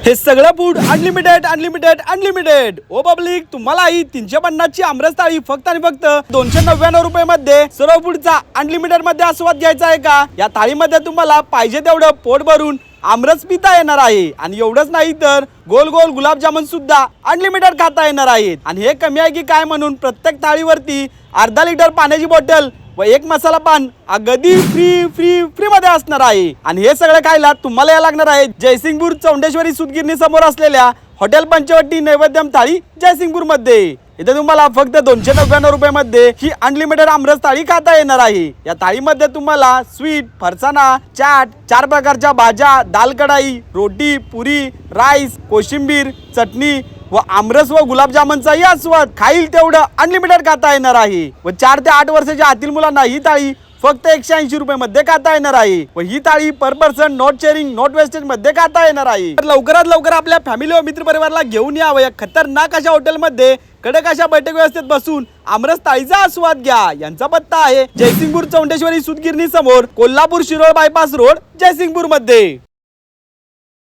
हे सगळं food unlimited unlimited unlimited. ओ public, तुम्हाला ही 350 ची आमरस थाळी फक्त आणि फक्त 299 रुपये मध्ये सर्व फूडचा अनलिमिटेड मध्ये आस्वाद घ्यायचा आहे का? या थाळीमध्ये तुम्हाला पाहिजे तेवढं पोट भरून आमरस पिता येणार आहे आणि एवढंच नाही तर गोल गोल गुलाबजामुन सुद्धा अनलिमिटेड खाता येणार आहेत. आणि हे कमी आहे की काय म्हणून प्रत्येक थाळीवरती अर्धा लिटर पाण्याची बॉटल व एक मसाला पान अगदी फ्री फ्री फ्री मध्ये असणार आहे. आणि हे सगळं खायला तुम्हाला या लागणार आहे जयसिंगपूर चौंडेश्वरी सुतगिरणी समोर असलेल्या हॉटेल पंचवटी नैवेद्यम थाळी जयसिंगपूर मध्ये. इथे तुम्हाला फक्त 299 रुपये मध्ये ही अनलिमिटेड आमरस थाळी खाता येणार आहे. या थाळीमध्ये तुम्हाला स्वीट, फरसाणा, चाट, 4 प्रकारच्या भाज्या, दाल कढाई, रोटी, पुरी, राईस, कोशिंबीर, चटणी व आमरस व गुलाबजामुनचाही आस्वाद खाईल तेवढं अनलिमिटेड खाता येणार आहे. व 4 ते 8 वर्षाच्या आतील मुलांना ही थाळी फक्त 180 रुपये मध्ये खाता येणार आहे. व ही थाळी per person not sharing not wastage मध्ये खाता येणार आहे. तर लवकरात लवकर आपल्या फॅमिली व मित्र परिवाराला घेऊन यावं या खतरनाक अशा हॉटेलमध्ये कडक अशा बैठक व्यवस्थेत बसून आमरस थाळीचा आस्वाद घ्या. यांचा पत्ता आहे जयसिंगपूर चौंडेश्वरी सुतगिरणी समोर, कोल्हापूर शिरोळ बायपास रोड, जयसिंगपूर मध्ये.